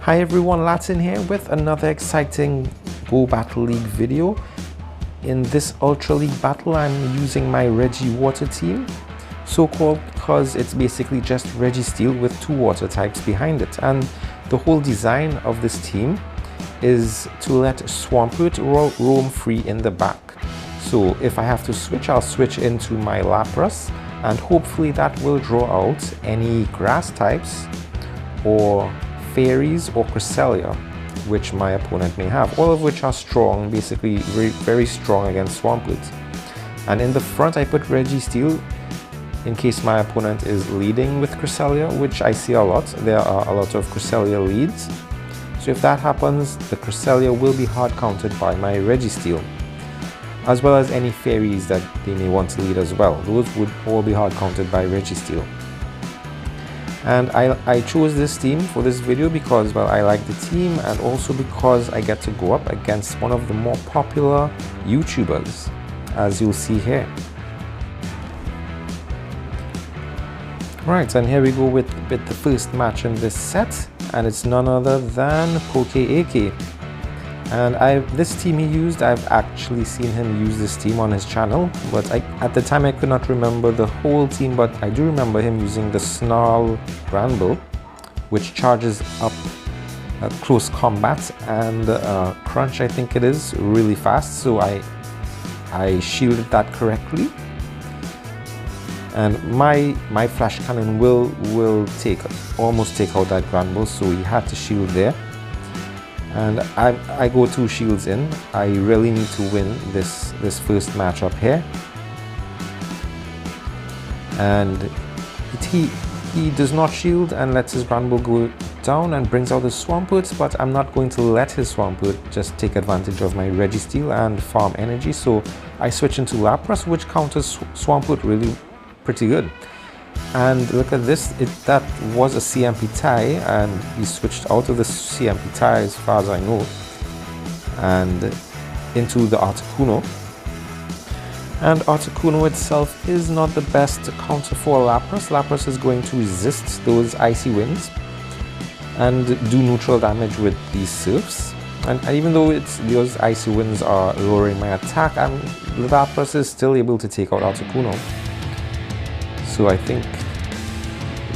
Hi everyone, Latin here with another exciting Go Battle League video. In this Ultra League battle, I'm using my Regi water team, so called because it's basically just Registeel with two water types behind it. And the whole design of this team is to let Swampert roam free in the back. So if I have to switch, I'll switch into my Lapras, and hopefully that will draw out any grass types or fairies or Cresselia which my opponent may have, all of which are strong, basically very strong against Swampert. And in the front I put Registeel in case my opponent is leading with Cresselia, which I see a lot. There are a lot of Cresselia leads, so if that happens, the Cresselia will be hard countered by my Registeel, as well as any fairies that they may want to lead as well. Those would all be hard countered by Registeel. And I chose this team for this video because, well, I like the team, and also because I get to go up against one of the more popular YouTubers, as you'll see here. Right, and here we go with the first match in this set, and it's none other than PokeAK. And this team he used, I've actually seen him use this team on his channel, but at the time I could not remember the whole team, but I do remember him using the Snarl Granbull, which charges up close combat and crunch, I think it is, really fast, so I shielded that correctly. And my Flash Cannon will almost take out that Granbull, so he had to shield there. And I go 2 shields in. I really need to win this first matchup here. And he does not shield and lets his Granbull go down and brings out the Swampert, but I'm not going to let his Swampert just take advantage of my Registeel and farm energy, so I switch into Lapras, which counters Swampert really pretty good. And look at this, that was a CMP tie, and he switched out of the CMP tie as far as I know, and into the Articuno. And Articuno itself is not the best counter for Lapras. Lapras is going to resist those icy winds and do neutral damage with these surfs. And even though those icy winds are lowering my attack, Lapras is still able to take out Articuno. So I think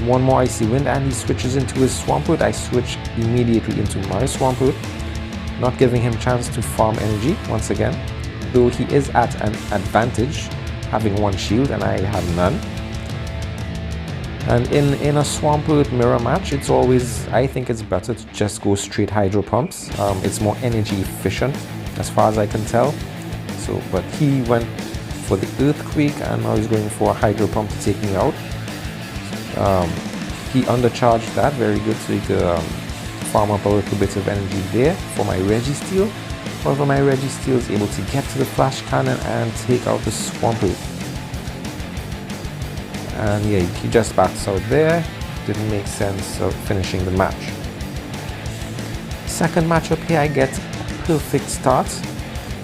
one more icy wind and he switches into his Swampert. I switch immediately into my Swampert, not giving him chance to farm energy once again, though he is at an advantage having 1 shield and I have none. And in a Swampert mirror match, it's always, I think it's better to just go straight Hydro Pumps. It's more energy efficient as far as I can tell. So, but he went for the Earthquake and now he's going for a Hydro Pump to take me out. He undercharged that, very good, so he could farm up a little bit of energy there for my Registeel. However, my Registeel is able to get to the Flash Cannon and take out the Swampert. And yeah, he just backs out there. Didn't make sense of finishing the match. Second matchup here, I get a perfect start.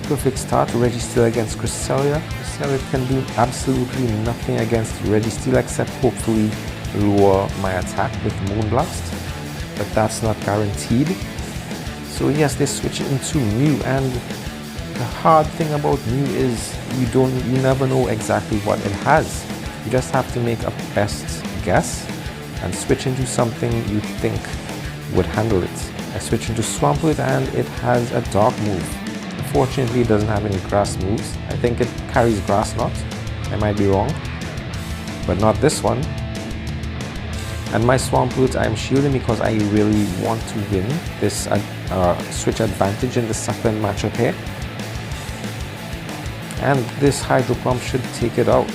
Perfect start, Registeel against Cresselia. Cresselia can do absolutely nothing against Registeel except hopefully lower my attack with Moonblast, but that's not guaranteed. So yes, they switch into Mew, and the hard thing about Mew is you never know exactly what it has. You just have to make a best guess and switch into something you think would handle it. I switch into Swampert and it has a Dark move. Unfortunately, it doesn't have any grass moves. I think it carries Grass Knot. I might be wrong, but not this one. And my Swampert I'm shielding because I really want to win this switch advantage in the second matchup here. And this Hydro Pump should take it out.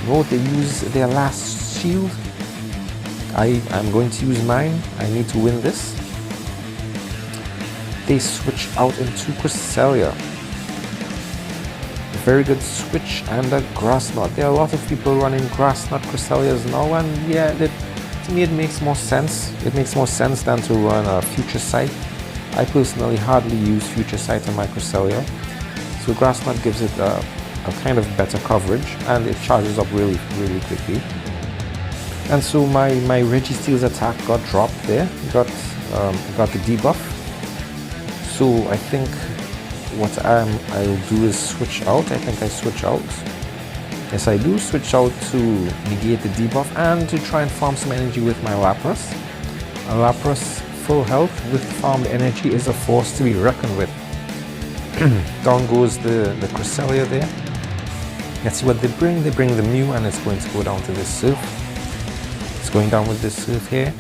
No, they use their last shield. I'm going to use mine. I need to win this. They switch out into Cresselia. Very good switch and a Grass Knot. There are a lot of people running Grass Knot Cresselias now, and yeah, to me it makes more sense. It makes more sense than to run a Future Sight. I personally hardly use Future Sight on my Cresselia, so Grass Knot gives it a kind of better coverage and it charges up really quickly. And so my Registeel's attack got dropped there, got got the debuff. So I think what I'll do is switch out. I think I switch out. Yes, I do switch out to negate the debuff and to try and farm some energy with my Lapras. A Lapras full health with farmed energy is a force to be reckoned with. Down goes the Cresselia there. Let's see what they bring. They bring the Mew and it's going to go down to this Surf. It's going down with this Surf here.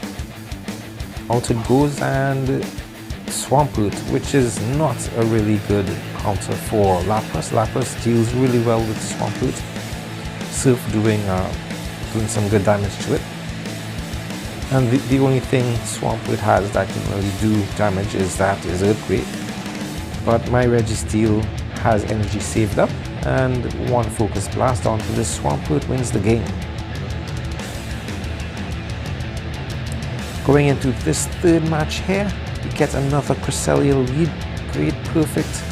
Out it goes and Swampert, which is not a really good counter for Lapras. Lapras deals really well with Swampert. Surf doing some good damage to it. And the only thing Swampert has that can really do damage is Earthquake. But my Registeel has energy saved up, and one Focus Blast onto this Swampert wins the game. Going into this third match here, we get another Cresselia lead. Great, perfect.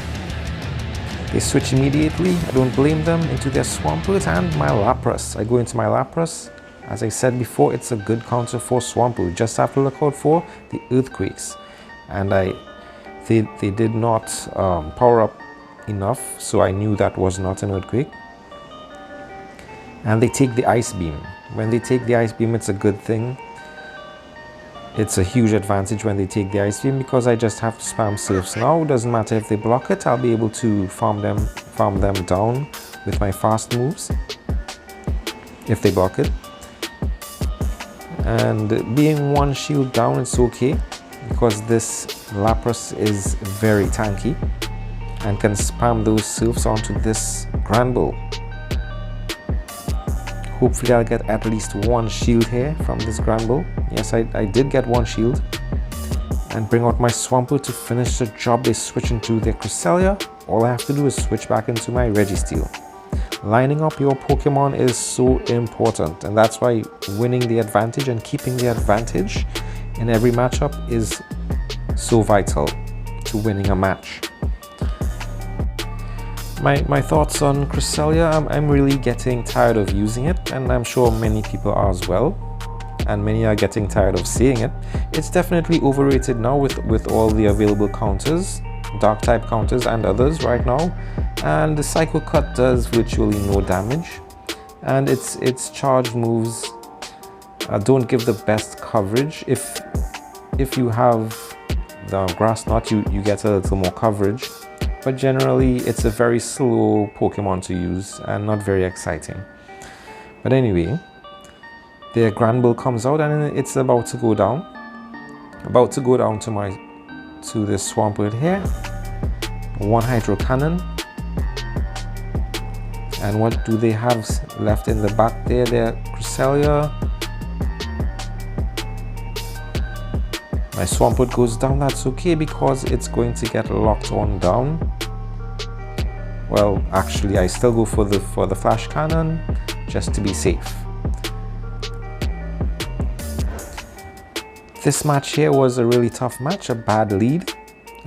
They switch immediately, I don't blame them, into their Swampert and my Lapras. I go into my Lapras. As I said before, it's a good counter for Swampert. Just have to look out for the Earthquakes. And they did not power up enough, so I knew that was not an Earthquake. And they take the Ice Beam. When they take the Ice Beam, it's a good thing. It's a huge advantage when they take the Ice Beam because I just have to spam Surfs now. Doesn't matter if they block it, I'll be able to farm them down with my fast moves if they block it. And being one shield down, it's okay because this Lapras is very tanky and can spam those Surfs onto this Granbull. Hopefully I'll get at least one shield here from this Granbull. Yes, I did get one shield. And bring out my Swampert to finish the job. They switch into their Cresselia. All I have to do is switch back into my Registeel. Lining up your Pokemon is so important, and that's why winning the advantage and keeping the advantage in every matchup is so vital to winning a match. My thoughts on Cresselia, I'm really getting tired of using it, and I'm sure many people are as well, and many are getting tired of seeing it. It's definitely overrated now with all the available counters, dark type counters and others right now, and the Psycho Cut does virtually no damage, and its charge moves don't give the best coverage. If you have the Grass Knot, you get a little more coverage. But generally, it's a very slow Pokemon to use and not very exciting. But anyway, their Granbull comes out and it's about to go down. About to go down to this Swampert here. One Hydro Cannon. And what do they have left in the back there? Their Cresselia. My Swampert goes down, that's okay because it's going to get locked on down. Well, actually I still go for the Flash Cannon just to be safe. This match here was a really tough match, a bad lead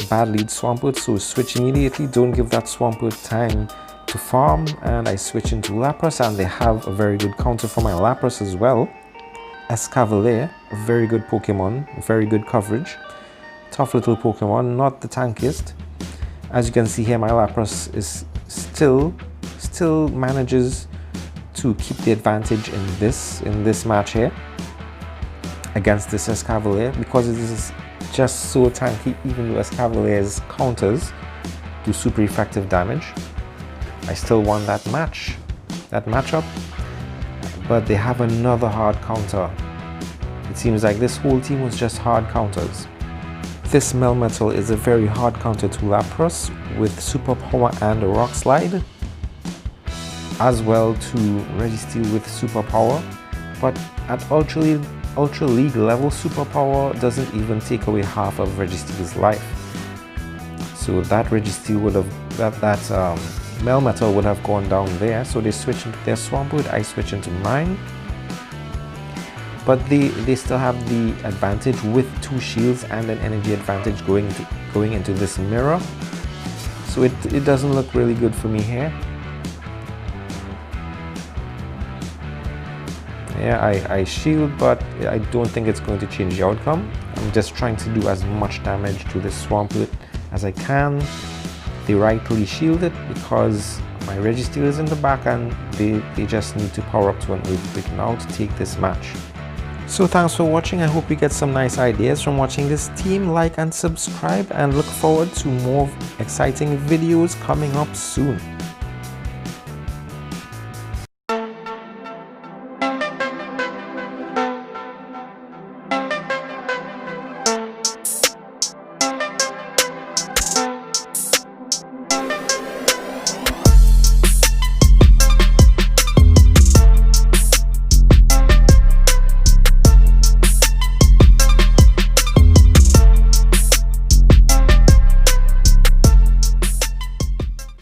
Swampert, so switch immediately, don't give that Swampert time to farm, and I switch into Lapras, and they have a very good counter for my Lapras as well. Escavalier, a very good Pokemon, very good coverage. Tough little Pokemon, not the tankiest. As you can see here, my Lapras is still manages to keep the advantage in this match here against this Escavalier because it is just so tanky. Even though Escavalier's counters do super effective damage, I still won that matchup. But they have another hard counter. It seems like this whole team was just hard counters. This Melmetal is a very hard counter to Lapras with Super Power and a Rock Slide, as well to Registeel with Super Power. But at Ultra League level, Super Power doesn't even take away half of Registeel's life. So that Registeel would have, that Melmetal would have gone down there, so they switch into their Swampert, I switch into mine. But they still have the advantage with 2 shields and an energy advantage going into this mirror. So it doesn't look really good for me here. Yeah, I shield, but I don't think it's going to change the outcome. I'm just trying to do as much damage to this Swamplet as I can. They rightly shield it because my Registeel is in the back and they just need to power up to an Earthquake now to take this match. So thanks for watching. I hope you get some nice ideas from watching this team. Like and subscribe, and look forward to more exciting videos coming up soon.